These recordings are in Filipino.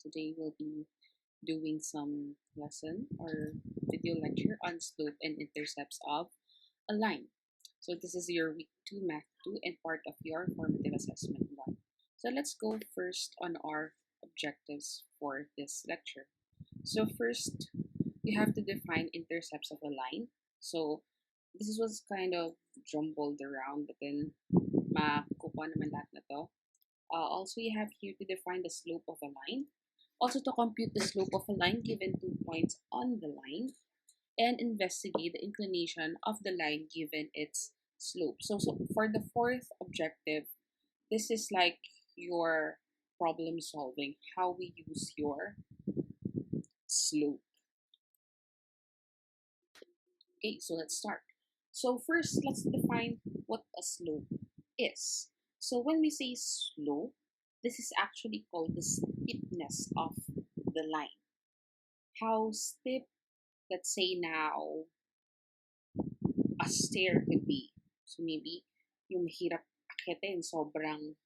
Today we'll be doing some lesson or video lecture on slope and intercepts of a line. So this is your week 2 math 2 and part of your formative assessment 1. So let's go first on our objectives for this lecture. So first, you have to define intercepts of a line. So this was kind of jumbled around, but then makukuha naman lahat na to. Also, you have here to define the slope of a line. Also, to compute the slope of a line given 2 points on the line, and investigate the inclination of the line given its slope. So for the fourth objective, this is like your problem solving, how we use your slope. Okay, so let's start. So first, let's define what a slope is. So when we say slope, this is actually called the steepness of the line. How steep, let's say now, a stair could be. So maybe yung mahirap akitin, sobrang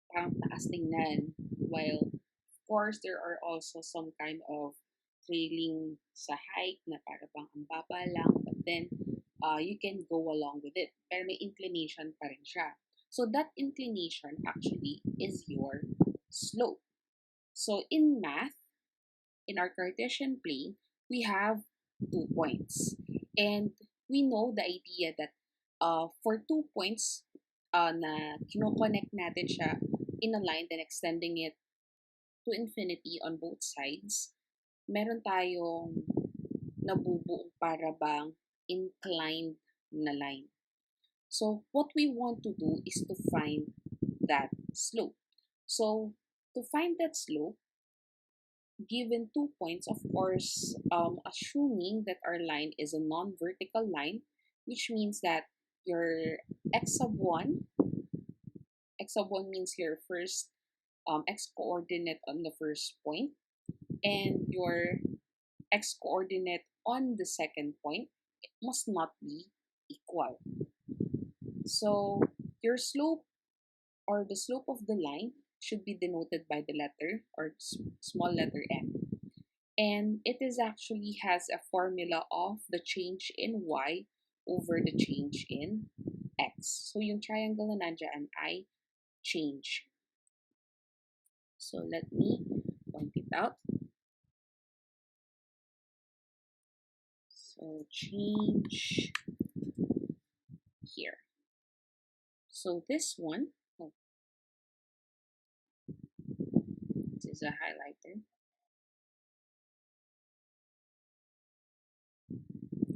parang taas tingnan. While, of course, there are also some kind of trailing sa height na para bang ang baba lang. But then, you can go along with it. Pero may inclination pa rin siya. So that inclination actually is your slope. So in math, in our Cartesian plane, we have 2 points. And we know the idea that for 2 points na kinoconnect natin siya in a line, then extending it to infinity on both sides, meron tayong nabubuong para bang inclined na line. So what we want to do is to find that slope. So to find that slope, given 2 points, of course, assuming that our line is a non-vertical line, which means that your x sub 1 means your first x coordinate on the first point, and your x coordinate on the second point must not be equal. So your slope or the slope of the line should be denoted by the letter or small letter m. And it is actually has a formula of the change in y over the change in x. So yung triangle na nandyan ay change. So let me point it out. So change here. So this one, this is a highlighter.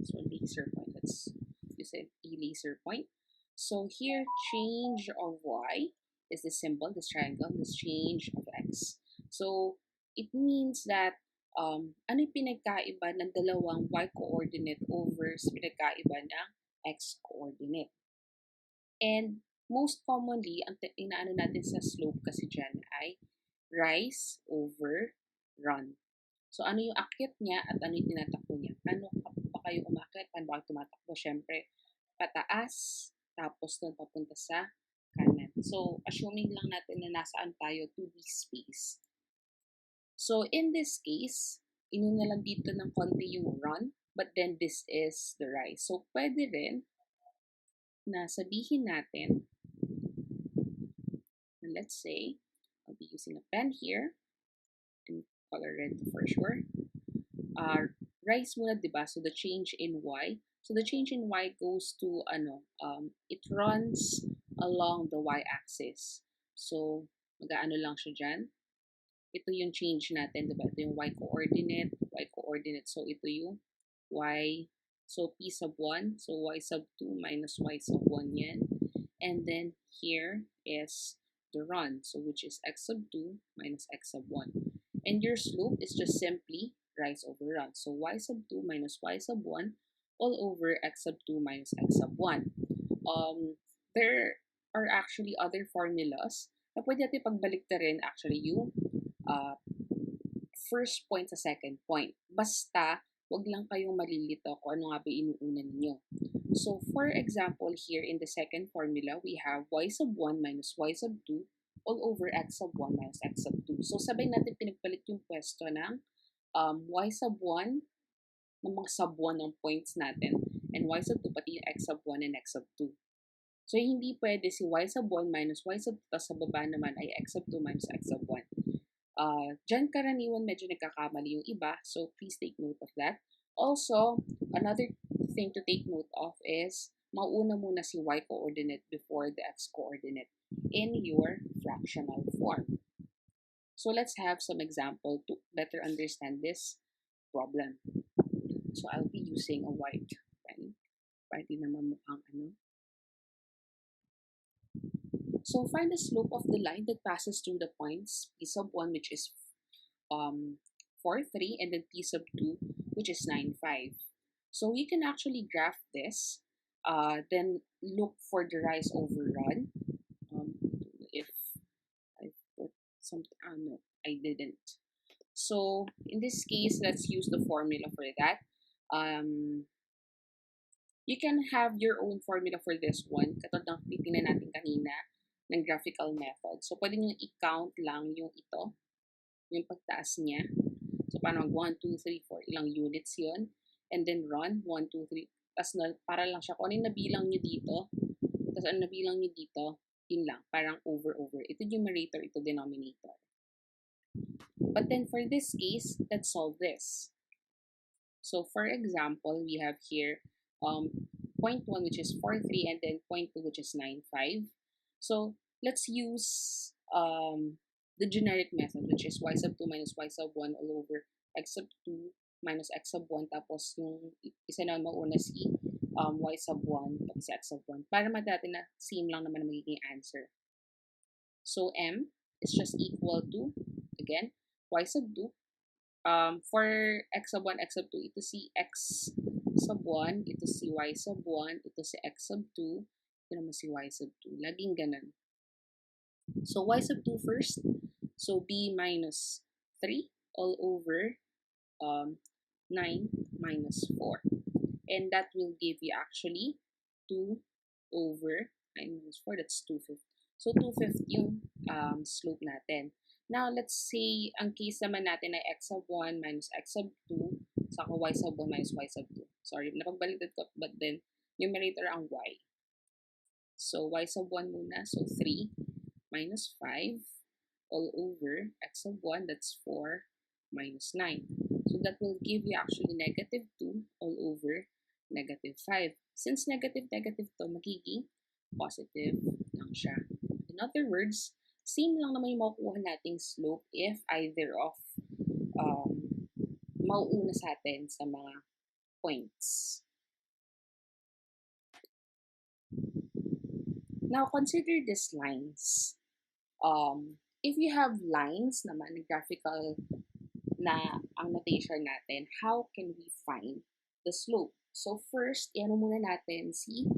So laser point, let's use a laser point. So here, change of y is the symbol, this triangle, this change of x. So it means that ano yung pinagkaiba ng dalawang y coordinate over sa pinagkaiba ng x coordinate. And most commonly, ang inaano natin sa slope kasi dyan ay rise over run. So ano yung akyat niya at ano yung tinatakbo niya? Paano pa kayo umakyat? Paano ba tumatakbo? Siyempre, pataas, tapos doon papunta sa kanan. So, assuming lang natin na nasaan tayo, 2D space. So, in this case, inuna lang dito ng konti yung run, but then this is the rise. So, pwede rin na sabihin natin, and let's say, I'll be using a pen here, and color red for sure. Rise muna, diba? So, the change in y. So, the change in y goes to, it runs along the y-axis. So, mag-ano lang siya dyan. Ito yung change natin, diba? Ito yung y-coordinate. So, ito yung y. So, p sub 1. So, y sub 2 minus y sub 1 yan. And then, here is the run. So, which is x sub 2 minus x sub 1. And your slope is just simply rise over run. So, y sub 2 minus y sub 1 all over x sub 2 minus x sub 1. There are actually other formulas na pwede natin pagbaliktarin actually yung first point sa second point. Basta, wag lang kayong malilito kung ano nga ba inuuna ninyo. So, for example, here in the second formula, we have y sub 1 minus y sub 2 all over x sub 1 minus x sub 2. So sabay natin pinagpalit yung pwesto ng y sub 1 ng mga sub 1 ng points natin and y sub 2 pati yung x sub 1 and x sub 2. So, hindi pwede si y sub 1 minus y sub 2, tapos sa baba naman ay x sub 2 minus x sub 1. Diyan karaniwan medyo nagkakamali yung iba, so please take note of that. Also, another thing to take note of is mauuna muna si y coordinate before the x coordinate in your fractional form. So, let's have some example to better understand this problem. So, I'll be using a white pen para di naman mukhang ano. So find the slope of the line that passes through the points p sub 1, which is 4, 3, and then p sub 2, which is 9, 5. So you can actually graph this, then look for the rise over run. If I put something, no, I didn't. So in this case, let's use the formula for that. You can have your own formula for this one, katulad ng titingnan natin kanina ng graphical method. So, pwede nyo i-count lang yung ito, yung pagtaas niya. So, paano 1, 2, 3, 4, ilang units yun. And then run, 1, 2, 3. Tapos para lang siya, kung ano yung nabilang nyo dito, tapos ano nabilang nyo dito, yun lang, parang over. Ito numerator, ito denominator. But then for this case, let's solve this. So, for example, we have here point 1, which is 4, 3, and then point 2, which is 9, 5. So, let's use the generic method, which is y sub 2 minus y sub 1 all over x sub 2 minus x sub 1. Tapos, yung isa na mauna si y sub 1 pati si x sub 1. Para natin na same lang naman ang magiging answer. So, m is just equal to, again, y sub 2. For x sub 1, x sub 2, ito si x sub 1, ito si y sub 1, ito si x sub 2, ito naman si y sub 2. Laging ganun. So, y sub 2 first. So, b minus 3 all over 9 minus 4. And that will give you actually 2 over 9 minus 4. That's 2/5. So, 2/5 yung slope natin. Now, let's say, ang case naman natin ay x sub 1 minus x sub 2, saka y sub 1 minus y sub 2. Sorry, napagbaliktad ko, but then, numerator ang y. So, y sub 1 muna. So, 3 minus 5 all over x sub 1, that's 4 minus 9. So, that will give you actually negative 2 all over negative 5. Since negative to, magiging positive lang siya. In other words, same lang naman yung makukuha nating slope if either of mauuna sa atin sa mga points. Now, consider these lines. If you have lines naman, graphical na ang notation natin, how can we find the slope? So, first, iano muna natin si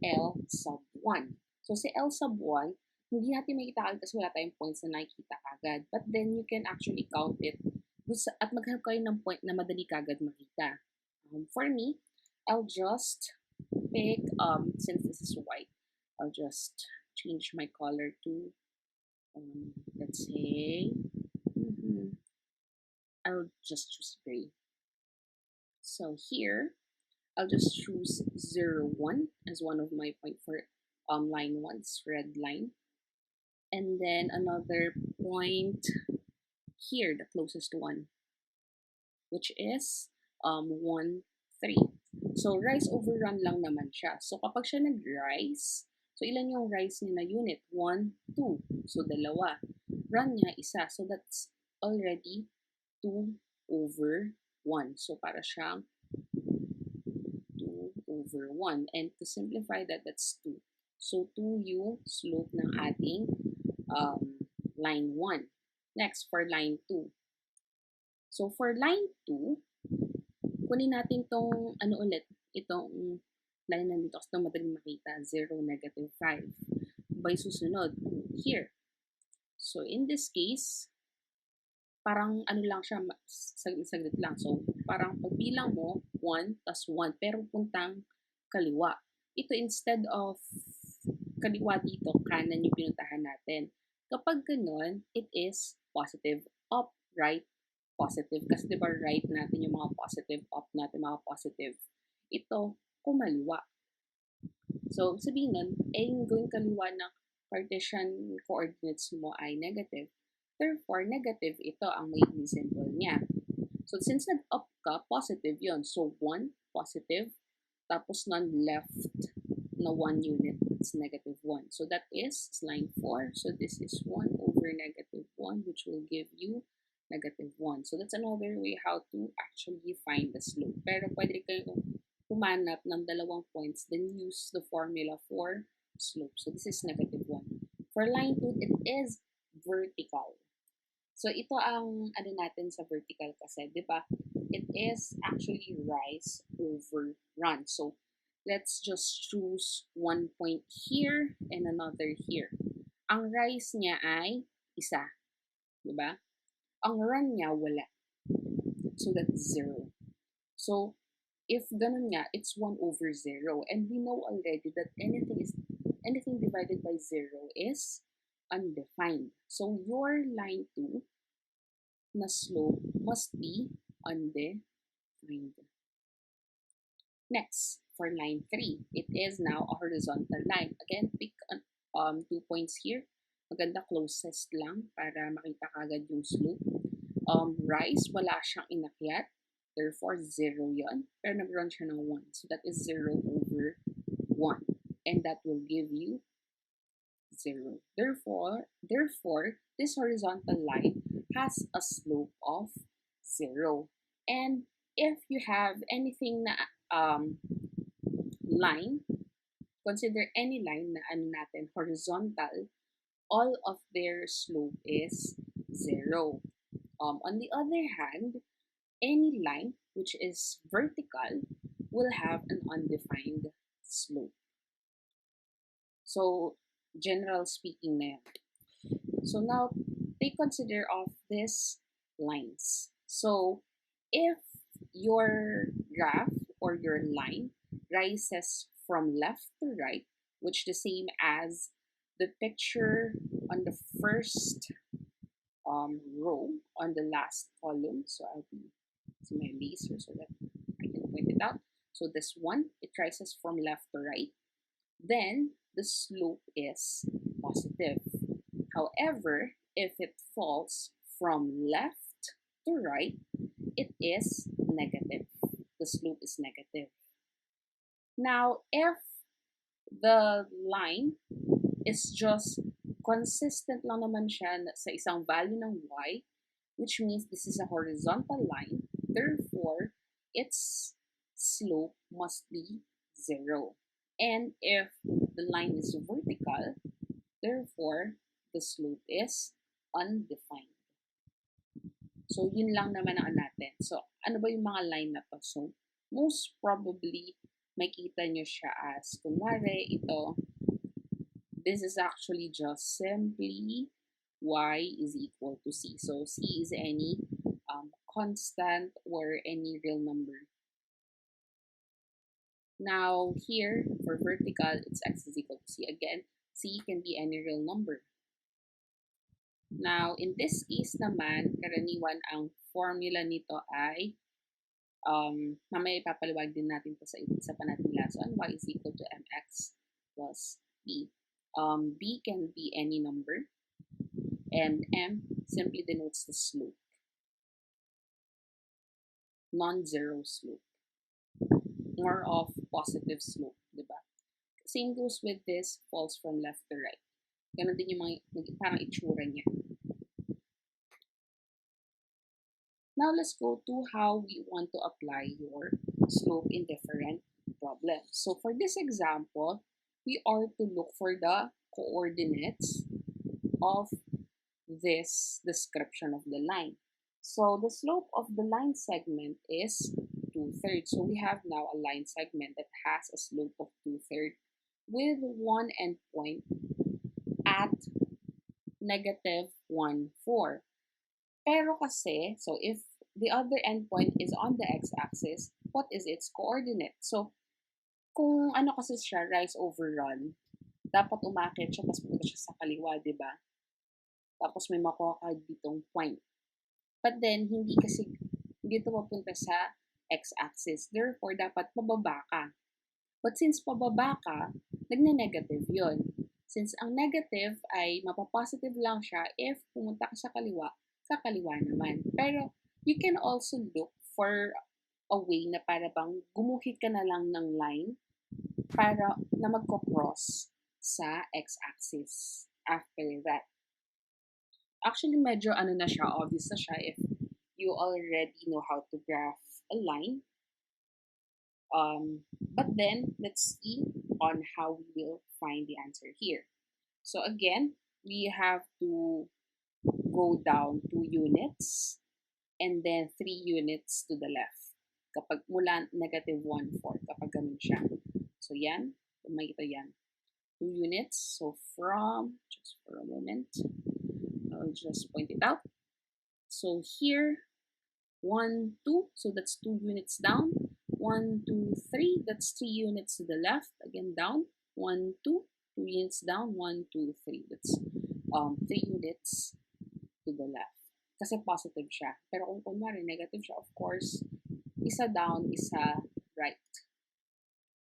L sub 1. So, si L sub 1, hindi natin makita agad kasi wala tayong points na nakikita agad. But then, you can actually count it at maghanap kayo ng point na madali kagad makita. For me, I'll just pick, since this is white, I'll just change my color to, let's say, I'll just choose gray. So here, I'll just choose 0, 1 as one of my point for line 1, this red line. And then another point here, the closest one, which is 1, 3. So, rise over run lang naman siya. So, kapag siya nag-rise, so ilan yung rise niya na unit? 1, 2. So, dalawa. Run niya, isa. So, that's already 2 over 1. So, para siyang 2 over 1. And to simplify that, that's 2. So, 2 yung slope ng ating line 1. Next, for line 2. So, for line 2, kunin natin itong, itong line na dito kasi madaling makita, 0, negative 5. By susunod, here. So, in this case, parang lang siya, saglit lang. So, parang pagbilang mo, 1 plus 1, pero puntang kaliwa. Ito, instead of kaliwa dito, kanan yung pinuntahan natin. Kapag ganun, it is positive. Up, right, positive. Kasi di ba right natin yung mga positive, up natin mga positive. Ito, kumaliwa. So, sabihin nun, yung gawing kaliwa ng partition coordinates mo ay negative. Therefore, negative ito ang magiging symbol niya. So, since nag-up ka, positive yon. So, 1, positive. Tapos, non-left na 1 unit, it's negative 1. So, that is line 4. So, this is 1 over negative 1, which will give you negative 1. So, that's another way how to actually find the slope. Pero, pwede kayo humanap ng dalawang points, then use the formula for slope. So, this is negative 1. For line 2, it is vertical. So, ito ang ano natin sa vertical kasi, di ba? It is actually rise over run. So, let's just choose one point here and another here. Ang rise niya ay isa. Di ba? Ang run niya, wala. So, that's 0. So, if ganun nga, it's 1 over 0. And we know already that anything divided by 0 is undefined. So, your line 2 na slope must be undefined. Next, for line 3, it is now a horizontal line. Again, pick 2 points here. Maganda closest lang para makita kagad yung slope. Rise, wala siyang inakyat. Therefore, 0 yon. Pero nag-run siya ng 1. So, that is 0 over 1. And that will give you 0. Therefore, this horizontal line has a slope of 0. And if you have anything na line, consider any line na ano natin, horizontal, all of their slope is 0. On the other hand, any line which is vertical will have an undefined slope. So, general speaking na yan. So now, take consider of these lines. So, if your graph or your line rises from left to right, which the same as the picture on the first row on the last column. So I'll be using my laser so that I can point it out. So this one, it rises from left to right. Then the slope is positive. However, if it falls from left to right, it is negative. The slope is negative. Now, if the line is just consistent lang naman siya sa isang value ng y, which means this is a horizontal line, therefore, its slope must be 0. And if the line is vertical, therefore, the slope is undefined. So, yun lang naman ang natin. So, ano ba yung mga line na to? So, most probably, makita nyo siya as, kunwari, ito, this is actually just simply y is equal to c. So, c is any constant or any real number. Now, here, for vertical, it's x is equal to c. Again, c can be any real number. Now, in this case naman, karaniwan ang formula nito ay, mamaya ipapaliwag din natin ito sa isa pa nating lesson, y is equal to mx plus b. B can be any number, and m simply denotes the slope. Non-zero slope. More of positive slope, diba? Same goes with this, falls from left to right. Ganun din yung mga parang itsura niya. Now, let's go to how we want to apply your slope in different problems. So, for this example, we are to look for the coordinates of this description of the line. So, the slope of the line segment is 2/3. So, we have now a line segment that has a slope of 2/3 with one endpoint at negative 1,4. Pero kasi, so if the other endpoint is on the x-axis, what is its coordinate? So, kung ano kasi siya, rise over run, dapat umakit siya, mas pumunta siya sa kaliwa, di ba? Tapos may makuha ka ditong point. But then, hindi ito papunta sa x-axis. Therefore, dapat pababa ka. But since pababa ka, nagne-negative yun. Since ang negative ay mapapositive lang siya if pumunta ka sa kaliwa naman. Pero you can also look for a way na para bang gumuhit ka na lang ng line para na magko-cross sa x-axis after that. Actually, medyo ano na siya, obvious na siya if you already know how to graph a line. But then, let's see on how we will find the answer here. So again, we have to go down 2 units and then 3 units to the left. Kapag mula negative 1/4, kapag ganun siya. So yan, makikita yan. 2 units. So from, just for a moment, I'll just point it out. So here, 1, 2, so that's 2 units down. 1, 2, 3, that's 3 units to the left. Again, down. 1, 2, 2 units down. 1, 2, 3, that's 3 units to the left. Kasi positive siya. Pero kung kunwari negative siya, of course, isa down, isa right.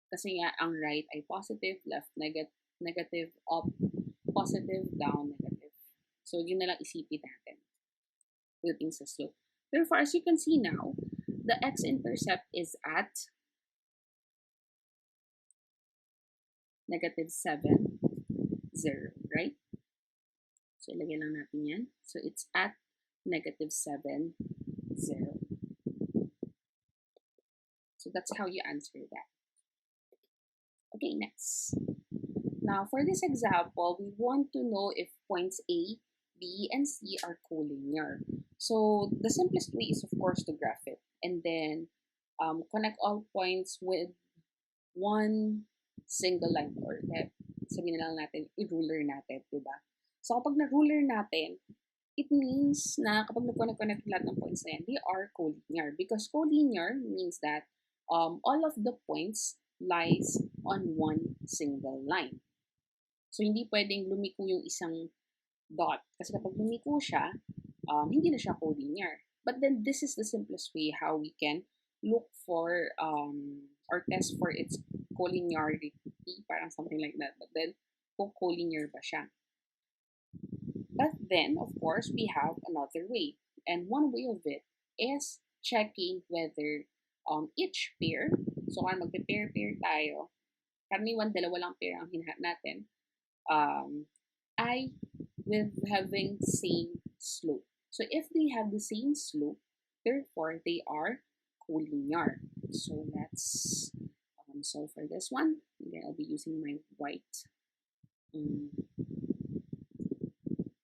Kasi nga, ang right ay positive, left negative, up, positive, down, negative. So, yun na lang isipin natin. Pagdating sa slope. Therefore, as you can see now, the x-intercept is at negative 7, 0, right? So, ilagay lang natin yan. So, it's at negative 7, 0. So, that's how you answer that. Okay, next. Now, for this example, we want to know if points A, B, and C are collinear. So, the simplest way is, of course, to graph it. And then, connect all points with one single line. Or, sabihin na lang natin, i-ruler natin, diba? So, kapag na-ruler natin, it means na kapag nag-connect lahat ng points na yan, they are collinear. Because collinear means that all of the points lies on one single line. So, hindi pwedeng lumiko yung isang dot. Kasi kapag lumiko siya, hindi na siya collinear. But then, this is the simplest way how we can look for or test for its collinearity, parang something like that. But then, kung collinear ba siya. But then, of course, we have another way. And one way of it is checking whether each pair, so kung magpe-pair-pair tayo, karaniwan dalawa lang pair ang hinahanap natin, ay with having same slope. So if they have the same slope, therefore they are collinear. So let's solve for this one. Again, I'll be using my white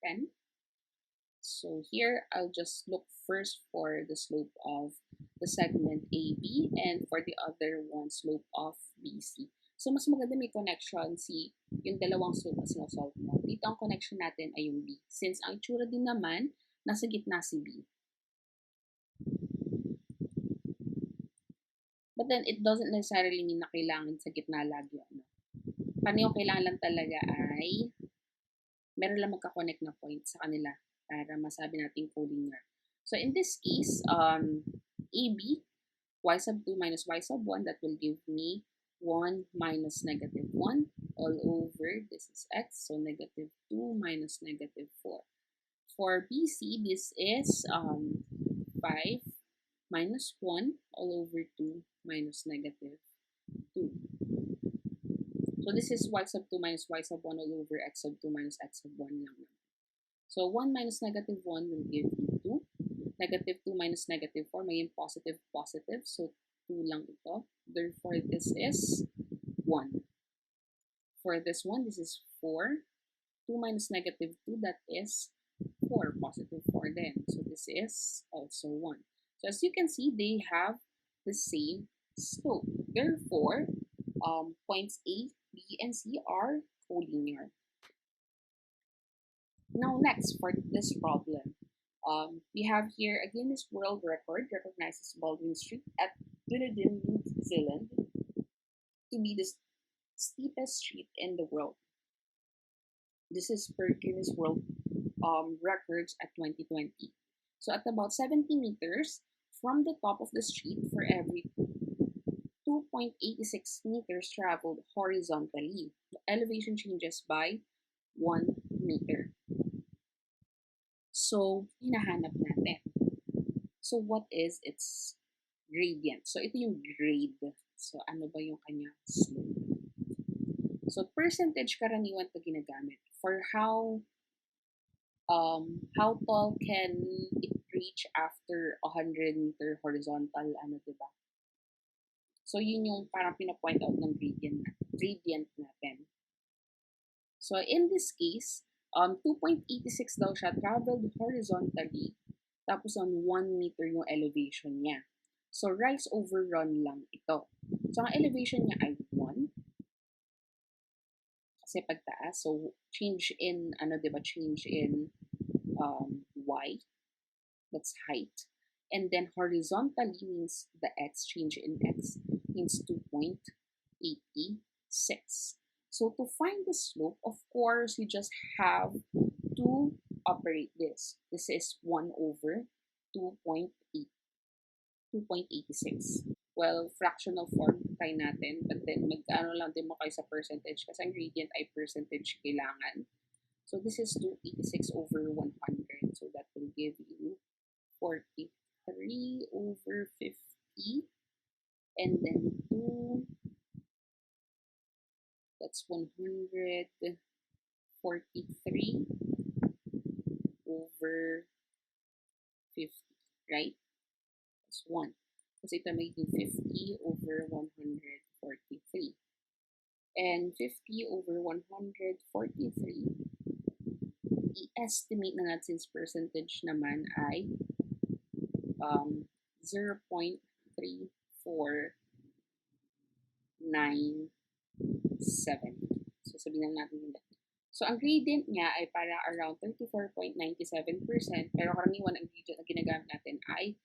pen. So here, I'll just look first for the slope of the segment AB and for the other one, slope of BC. So, mas maganda may connection si yung dalawang slope na sinosolve mo. Dito ang connection natin ay yung B. Since ang itsura din naman, nasa gitna si B. But then, it doesn't necessarily mean na kailangan sa gitna lagi. Paano yung kailangan lang talaga ay meron lang magka-connect na point sa kanila para masabi natin collinear. So, in this case, AB, y sub 2 minus y sub 1, that will give me 1 minus negative 1 all over, this is x, so negative 2 minus negative 4. For BC, this is 5 minus 1 all over 2 minus negative 2. So this is y sub 2 minus y sub 1 all over x sub 2 minus x sub 1 lang naman. So 1 minus negative 1 will give you 2. Negative 2 minus negative 4, may positive, positive. So 2 lang ito. Therefore, this is 1. For this one, this is 4. 2 minus negative 2, that is 4, positive 4 then. So this is also 1. So as you can see, they have the same slope. Therefore, points A, B, and C are collinear. Now next, for this problem, we have here a Guinness World Record recognizes Baldwin Street at Dunedin, New Zealand to be the steepest street in the world. This is per Guinness World records at 2020. So at about 70 meters from the top of the street, for every 2.86 meters traveled horizontally, the elevation changes by 1 meter. So, hinahanap natin. So, what is its gradient? So, ito yung grade. So, ano ba yung kanyang slope? So, percentage karaniwan to ginagamit for how tall can it reach after 100-meter horizontal, ano, diba? So, yun yung parang pinapoint out ng gradient natin. So, in this case, 2.86 daw siya traveled horizontally, tapos on 1 meter yung elevation niya. So, rise over run lang ito. So, ang elevation niya ay 1, kasi pagtaas. So, change in, ano, diba, change in y, that's height. And then horizontally means the x, change in x, means 2.86. So to find the slope, of course, you just have to operate this. This is 1 over 2.8, 2.86. Well, fractional form, try natin. But then, mag-ano lang din mo kayo sa percentage kasi ang gradient ay percentage kailangan. So this is 286 over 100. So that will give you 43 over 50. And then 2, that's 143 over 50, right? That's 1. Kasi ito magiging 50 over 143. And 50 over 143, i-estimate na natin since percentage naman ay 0.3497. So, sabihin lang natin yung So, ang gradient niya ay para around 34.97%, pero karaniwan ang gradient na ginagamit natin ay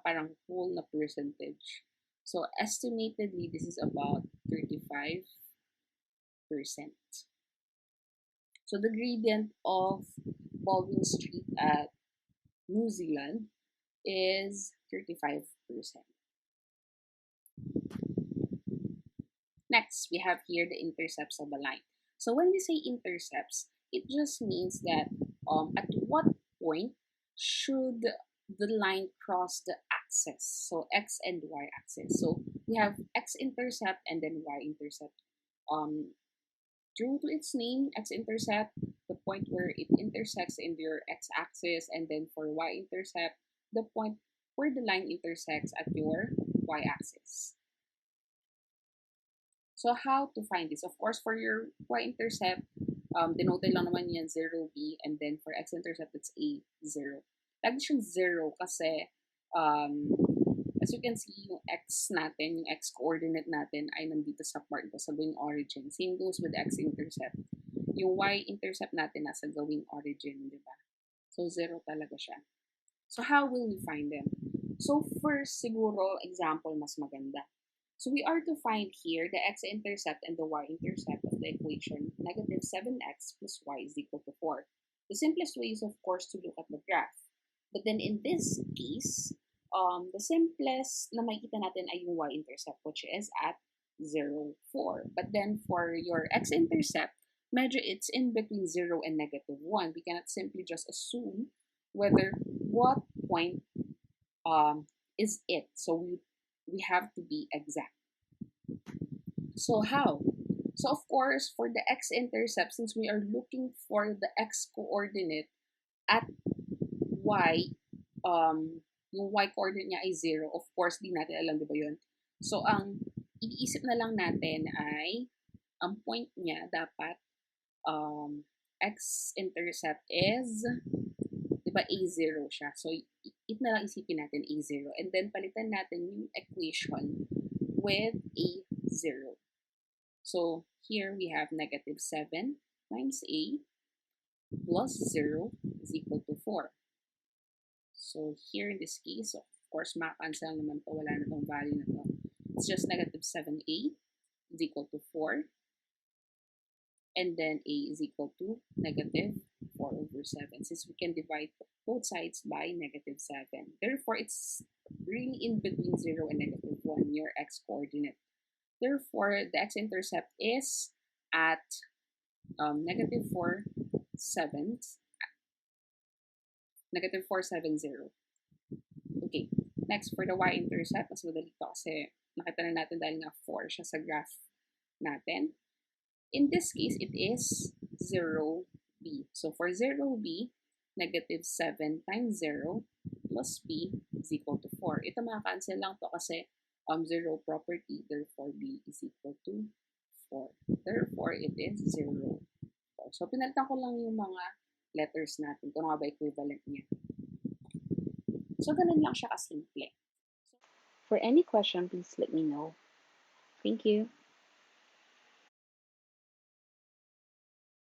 parang whole na percentage. So, estimatedly, this is about 35%. So, the gradient of Baldwin Street at New Zealand is 35%. Next, we have here the intercepts of a line. So when we say intercepts, it just means that at what point should the line cross the axis, so x and y axis. So we have x-intercept and then y-intercept. True to its name, x-intercept, the point where it intersects in your x-axis, and then for y-intercept, the point where the line intersects at your y-axis. So how to find this? Of course, for your y-intercept, denoted lang naman yan 0b, and then for x-intercept, it's a0. Lagi siyang 0 kasi as you can see, yung x natin, yung x-coordinate natin ay nandito sa part ko, sa gawing origin. Same goes with x-intercept. Yung y-intercept natin nasa gawing origin, di ba? So 0 talaga siya. So how will we find them? So first, siguro, example mas maganda. So we are to find here the x-intercept and the y-intercept of the equation negative 7x plus y is equal to 4. The simplest way is, of course, to look at the graph. But then in this case, the simplest na makikita natin ay yung y-intercept, which is at 0, 4. But then for your x-intercept, medyo it's in between 0 and negative 1. We cannot simply just assume whether what point is it. So we have to be exact. So how? So of course, for the x-intercept, since we are looking for the x-coordinate at y, yung y-coordinate niya ay 0. Of course, di natin alam, di ba yun? So ang iniisip na lang natin ay ang point niya dapat x-intercept is, di ba, a0 siya. So it na lang isipin natin a0. And then palitan natin yung equation with a0. So here we have negative 7 times a plus 0 is equal to 4. So here in this case, of course, makacancel naman to, wala na tong value na to. It's just negative 7a is equal to 4. and then a is equal to negative 4 over 7, since we can divide both sides by negative 7. Therefore, it's really in between 0 and negative 1, your x coordinate. Therefore, the x-intercept is at negative 4 sevenths, negative 470. Okay, next for the y-intercept, mas madali to kasi nakita na natin dahil nga 4 siya sa graph natin. In this case, it is 0b. So for 0b, negative 7 times 0 plus b is equal to 4. Ito makakancel lang to kasi 0 property, therefore b is equal to 4. Therefore, it is 0. So pinalitan ko lang yung mga letters natin kung ano ba equivalent niya. So ganun lang siya kasimple. For any question, please let me know. Thank you.